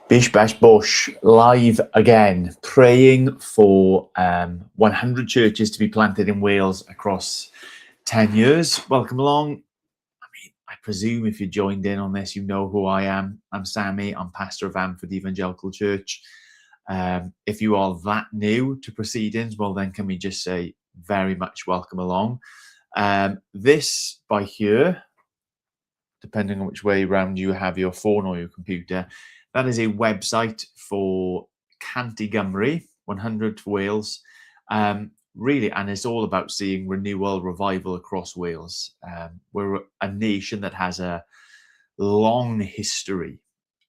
Bish Bash Bush live again, praying for 100 churches to be planted in Wales across 10 years. Welcome along. I presume if you joined in on this, you know who I am. I'm Sammy. I'm pastor of Amford Evangelical Church. If you are that new to proceedings, well, then can we just say very much welcome along. This by here, depending on which way around you have your phone or your computer, that is a website for Canty Gymru, 100 for Wales. Really, and it's all about seeing renewal, revival across Wales. We're a nation that has a long history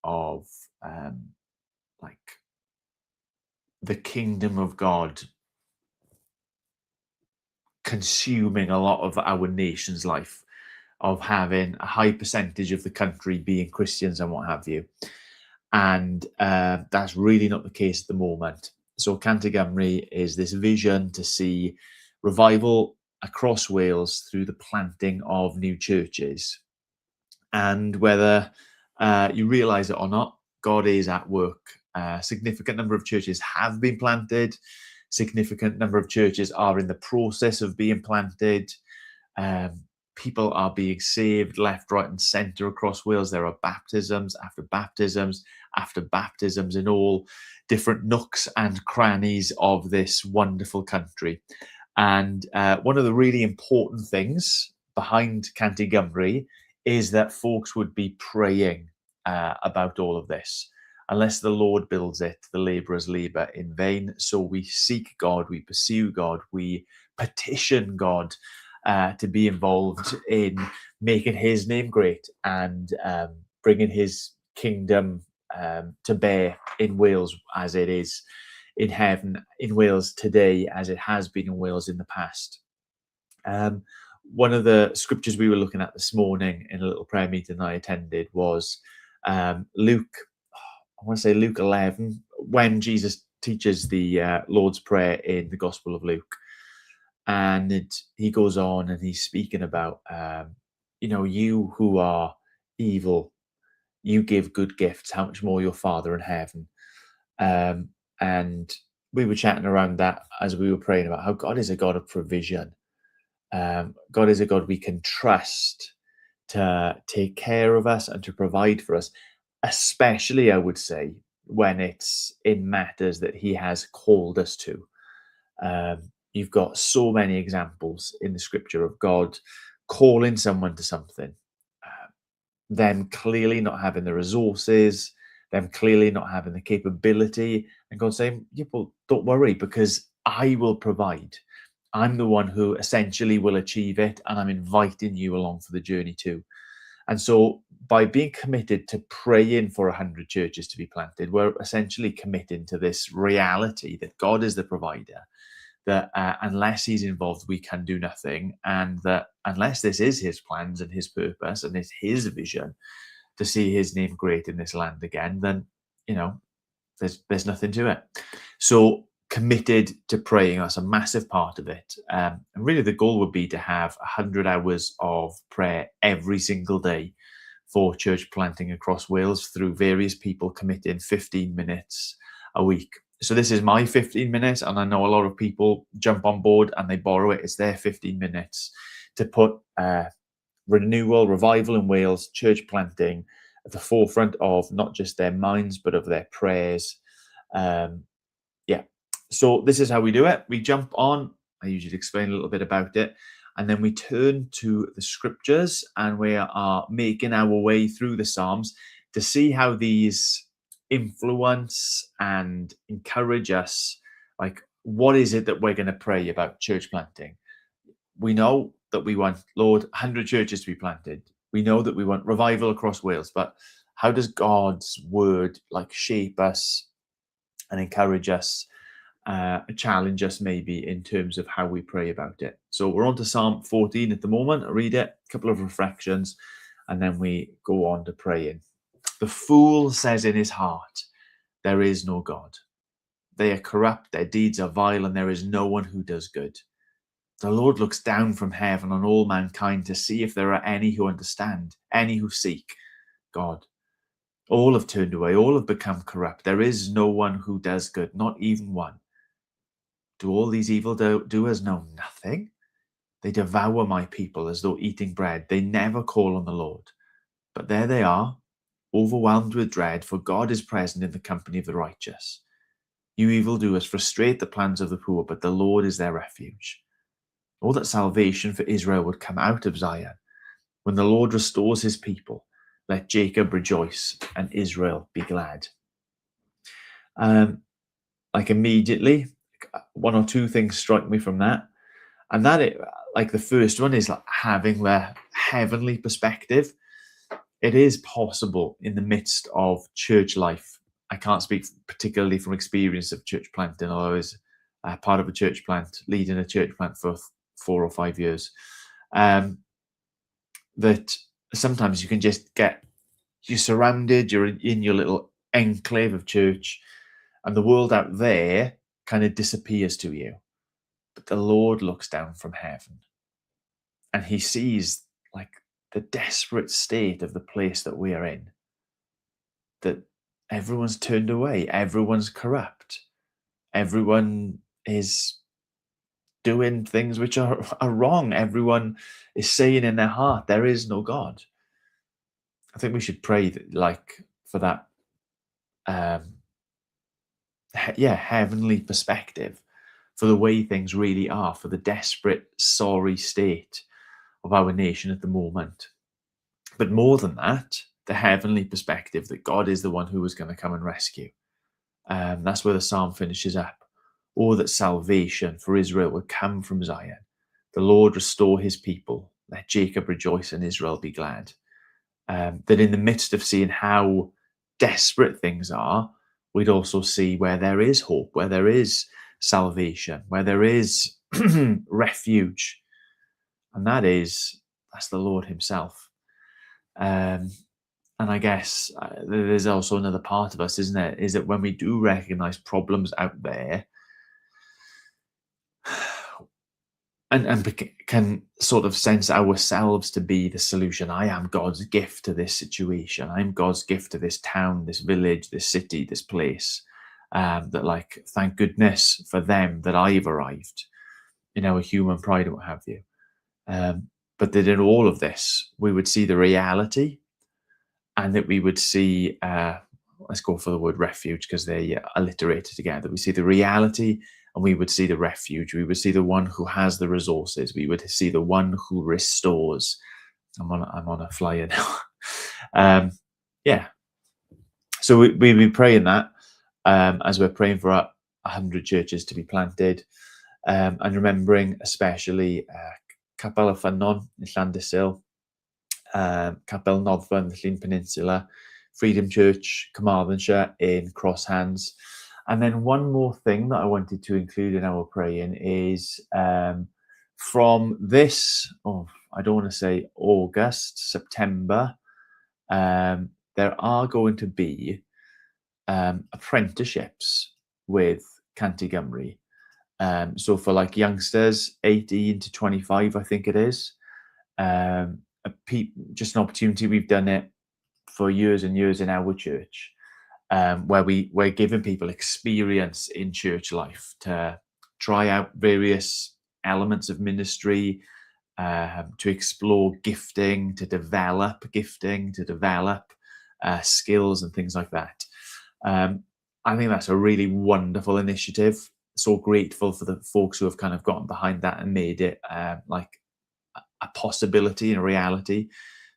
of like the kingdom of God consuming a lot of our nation's life, of having a high percentage of the country being Christians and what have you. And that's really not the case at the moment. So Canty Gymru is this vision to see revival across Wales through the planting of new churches. And whether you realise it or not, God is at work. A significant number of churches have been planted. Significant number of churches are in the process of being planted. People are being saved left, right, and centre across Wales. There are baptisms after baptisms after baptisms in all different nooks and crannies of this wonderful country. And one of the really important things behind Canty Gymru is that folks would be praying about all of this. Unless the Lord builds it, the labourers labour in vain. So we seek God, we pursue God, we petition God to be involved in making his name great and bringing his kingdom to bear in Wales as it is in heaven, in Wales today as it has been in Wales in the past. One of the scriptures we were looking at this morning in a little prayer meeting I attended was Luke 11, when Jesus teaches the Lord's Prayer in the Gospel of Luke. And he goes on and he's speaking about, you who are evil, you give good gifts, how much more your Father in heaven. And we were chatting around that as we were praying about how God is a God of provision. God is a God we can trust to take care of us and to provide for us, especially, I would say, when it's in matters that he has called us to. You've got so many examples in the scripture of God calling someone to something, them clearly not having the resources, them clearly not having the capability, and God saying, yeah, well, don't worry, because I will provide. I'm the one who essentially will achieve it, and I'm inviting you along for the journey too. And so by being committed to praying for 100 churches to be planted, we're essentially committing to this reality that God is the provider, that unless he's involved, we can do nothing. And that unless this is his plans and his purpose and it's his vision to see his name great in this land again, then, there's nothing to it. So committed to praying, that's a massive part of it. And really the goal would be to have 100 hours of prayer every single day for church planting across Wales through various people committing 15 minutes a week. So this is my 15 minutes, and I know a lot of people jump on board and they borrow it. It's their 15 minutes to put renewal, revival in Wales, church planting at the forefront of not just their minds, but of their prayers. So this is how we do it. We jump on. I usually explain a little bit about it. And then we turn to the scriptures and we are making our way through the Psalms to see how these influence and encourage us. Like, what is it that we're going to pray about church planting? We know that we want, Lord, 100 churches to be planted. We know that we want revival across Wales, but how does God's word shape us and encourage us, challenge us maybe in terms of how we pray about it? So we're on to Psalm 14 at the moment. I read it, a couple of reflections, and then we go on to praying. The fool says in his heart, there is no God. They are corrupt, their deeds are vile, and there is no one who does good. The Lord looks down from heaven on all mankind to see if there are any who understand, any who seek God. All have turned away. All have become corrupt. There is no one who does good, not even one. Do all these evil doers know nothing? They devour my people as though eating bread. They never call on the Lord. But there they are, overwhelmed with dread, for God is present in the company of the righteous. You evildoers frustrate the plans of the poor, but the Lord is their refuge. Oh, that salvation for Israel would come out of Zion. When the Lord restores his people, let Jacob rejoice and Israel be glad. Like immediately, one or two things strike me from that. And like the first one is like having the heavenly perspective. It is possible in the midst of church life. I can't speak particularly from experience of church planting, although I was part of a church plant, leading a church plant for 4 or 5 years. That sometimes you can just you're surrounded, you're in your little enclave of church, and the world out there kind of disappears to you. But the Lord looks down from heaven and he sees like the desperate state of the place that we are in, that everyone's turned away, everyone's corrupt, everyone is doing things which are wrong, everyone is saying in their heart there is no God. I think we should pray for that heavenly perspective, for the way things really are, for the desperate, sorry state of our nation at the moment. But more than that, the heavenly perspective that God is the one who is going to come and rescue. That's where the psalm finishes up. Oh, that salvation for Israel would come from Zion. The Lord restore his people. Let Jacob rejoice and Israel be glad. That in the midst of seeing how desperate things are, we'd also see where there is hope, where there is salvation, where there is refuge. And that's the Lord himself. And I guess there's also another part of us, isn't there? Is that when we do recognize problems out there and can sort of sense ourselves to be the solution. I am God's gift to this situation. I'm God's gift to this town, this village, this city, this place. That like, thank goodness for them that I've arrived in our human pride and what have you. But that in all of this, we would see the reality, and that we would see, let's go for the word refuge because they alliterated together. We see the reality and we would see the refuge. We would see the one who has the resources. We would see the one who restores. I'm on a flyer now. So we'd be praying that as we're praying for 100 churches to be planted, and remembering especially Capel y Ffynnon in Llandysil, Capel Noddfa in the Llyn Peninsula, Freedom Church, Carmarthenshire in Cross Hands. And then one more thing that I wanted to include in our praying is from this, I don't want to say August, September, there are going to be apprenticeships with Canty Gymru. So for like youngsters, 18 to 25, I think it is, just an opportunity. We've done it for years and years in our church, where we're giving people experience in church life to try out various elements of ministry, to explore gifting, to develop skills and things like that. I think that's a really wonderful initiative. So grateful for the folks who have kind of gotten behind that and made it like a possibility and a reality.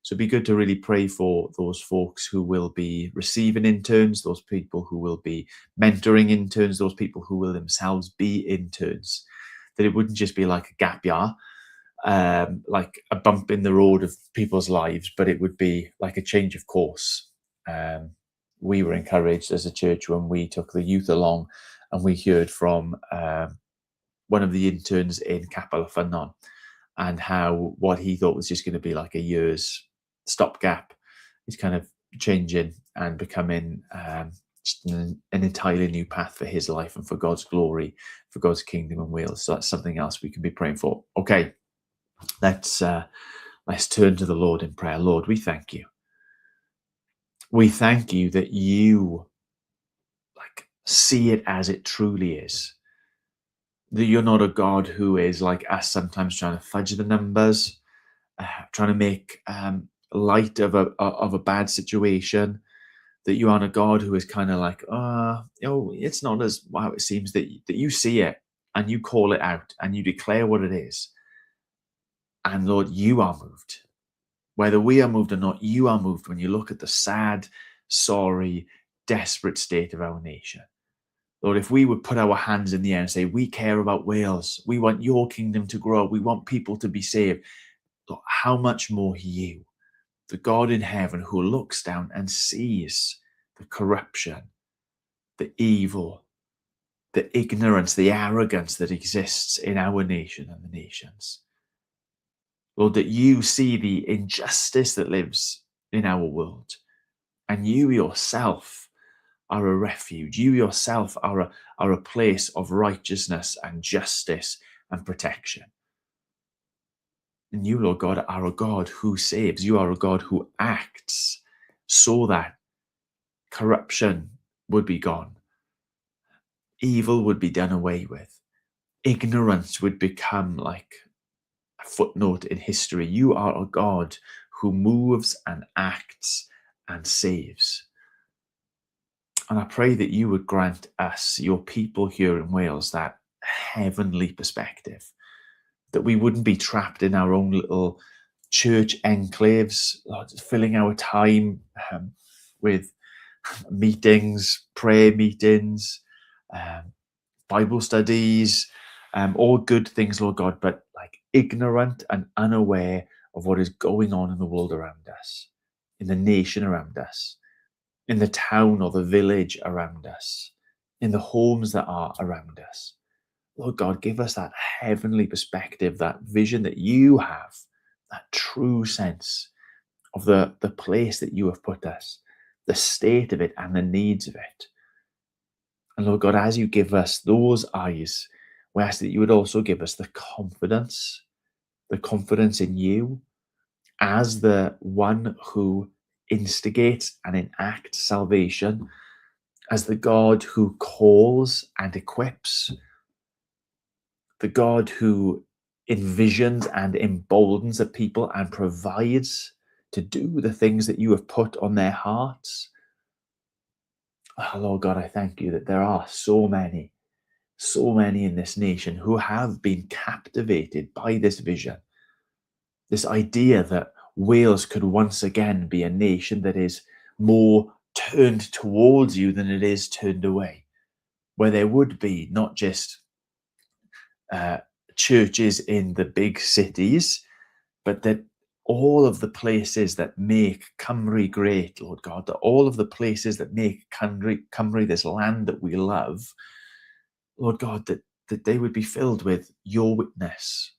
So it'd be good to really pray for those folks who will be receiving interns, those people who will be mentoring interns, those people who will themselves be interns, that it wouldn't just be like a gap year, like a bump in the road of people's lives, but it would be like a change of course. We were encouraged as a church when we took the youth along and we heard from one of the interns in Capel y Ffynnon, and how what he thought was just going to be like a year's stopgap is kind of changing and becoming just an entirely new path for his life and for God's glory, for God's kingdom in Wales. So that's something else we can be praying for. Okay, let's turn to the Lord in prayer. Lord, we thank you. We thank you that you like see it as it truly is. That you're not a God who is like us, sometimes trying to fudge the numbers, trying to make light of a bad situation. That you aren't a God who is kind of like, it's not as wow it seems. That you see it and you call it out and you declare what it is. And Lord, you are moved. Whether we are moved or not, you are moved when you look at the sad, sorry, desperate state of our nation. Lord, if we would put our hands in the air and say, we care about Wales, we want your kingdom to grow, we want people to be saved, Lord, how much more you, the God in heaven who looks down and sees the corruption, the evil, the ignorance, the arrogance that exists in our nation and the nations. Lord, that you see the injustice that lives in our world, and you yourself are a refuge. You yourself are a place of righteousness and justice and protection. And you, Lord God, are a God who saves. You are a God who acts so that corruption would be gone, evil would be done away with, ignorance would become like a footnote in history. You are a God who moves and acts and saves. And I pray that you would grant us, your people here in Wales, that heavenly perspective, that we wouldn't be trapped in our own little church enclaves, filling our time with meetings, prayer meetings, Bible studies, all good things, Lord God, but like ignorant and unaware of what is going on in the world around us, in the nation around us, in the town or the village around us, in the homes that are around us. Lord God, give us that heavenly perspective, that vision that you have, that true sense of the place that you have put us, the state of it and the needs of it. And Lord God, as you give us those eyes, we ask that you would also give us the confidence in you as the one who instigates and enacts salvation, as the God who calls and equips, the God who envisions and emboldens a people and provides to do the things that you have put on their hearts. Oh, Lord God, I thank you that there are so many in this nation who have been captivated by this vision, this idea that Wales could once again be a nation that is more turned towards you than it is turned away, where there would be not just churches in the big cities, but that all of the places that make Cymru great, Lord God, that all of the places that make Cymru this land that we love, Lord God, that they would be filled with your witness,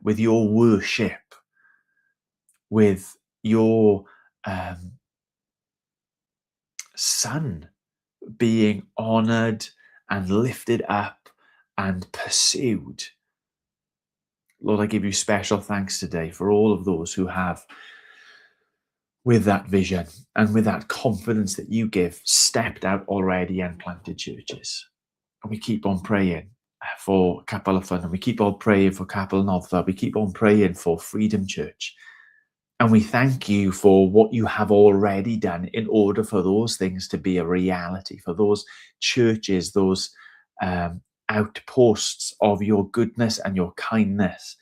with your worship, with your Son being honored and lifted up and pursued. Lord, I give you special thanks today for all of those who have, with that vision and with that confidence that you give, stepped out already and planted churches. And we keep on praying for Capel Afon, and we keep on praying for Capel Noddfa, we keep on praying for Freedom Church. And we thank you for what you have already done in order for those things to be a reality, for those churches, those outposts of your goodness and your kindness,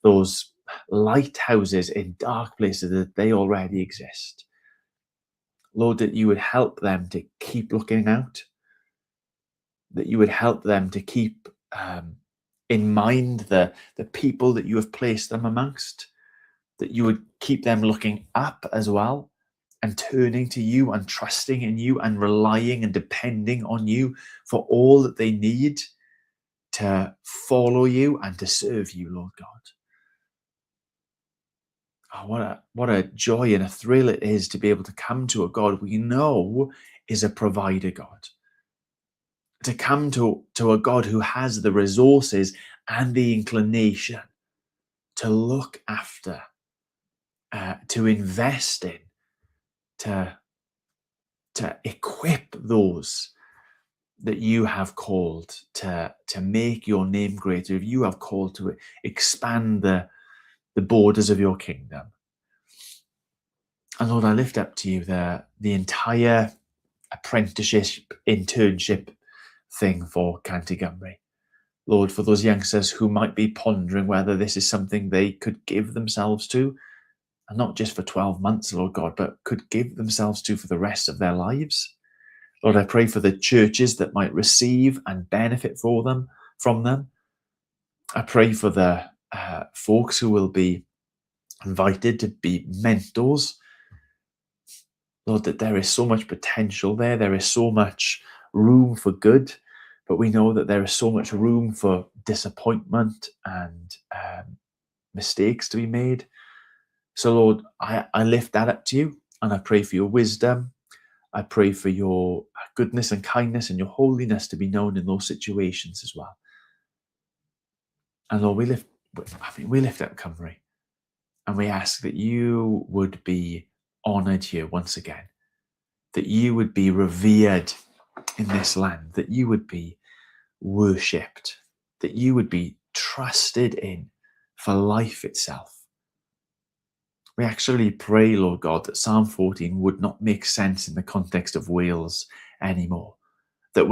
those lighthouses in dark places, that they already exist. Lord, that you would help them to keep looking out, that you would help them to keep in mind the people that you have placed them amongst, that you would keep them looking up as well and turning to you and trusting in you and relying and depending on you for all that they need to follow you and to serve you, Lord God. Oh, what a joy and a thrill it is to be able to come to a God we know is a provider God, to come to a God who has the resources and the inclination to look after, to invest in, to to equip those that you have called to make your name greater, if you have called to expand the borders of your kingdom. And Lord, I lift up to you the entire apprenticeship, internship thing for County Cymru. Lord, for those youngsters who might be pondering whether this is something they could give themselves to, and not just for 12 months, Lord God, but could give themselves to for the rest of their lives. Lord, I pray for the churches that might receive and benefit from them. I pray for the folks who will be invited to be mentors. Lord, that there is so much potential there. There is so much room for good, but we know that there is so much room for disappointment and mistakes to be made. So, Lord, I lift that up to you, and I pray for your wisdom. I pray for your goodness and kindness and your holiness to be known in those situations as well. And Lord, we lift up Cymru, and we ask that you would be honoured here once again, that you would be revered in this land, that you would be worshipped, that you would be trusted in for life itself. We actually pray, Lord God, that Psalm 14 would not make sense in the context of Wales anymore. That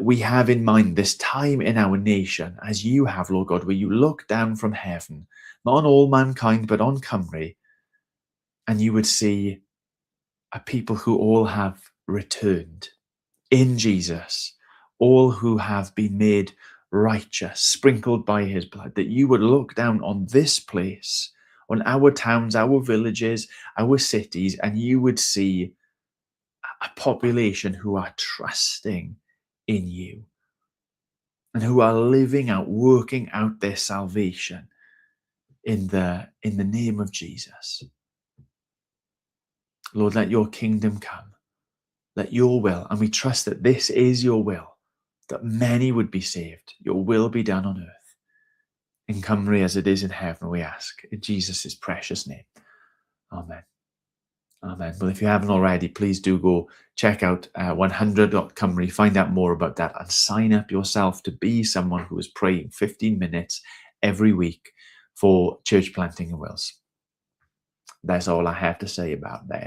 we have in mind this time in our nation, as you have, Lord God, where you look down from heaven, not on all mankind, but on Cymru, and you would see a people who all have returned in Jesus, all who have been made righteous, sprinkled by his blood, that you would look down on this place, on our towns, our villages, our cities, and you would see a population who are trusting in you and who are living out, working out their salvation in the name of Jesus. Lord, let your kingdom come. Let your will, and we trust that this is your will, that many would be saved. Your will be done on earth, in Cymru as it is in heaven, we ask. In Jesus' precious name. Amen. Amen. Well, if you haven't already, please do go check out 100.cymru, find out more about that, and sign up yourself to be someone who is praying 15 minutes every week for church planting in Wales. That's all I have to say about that.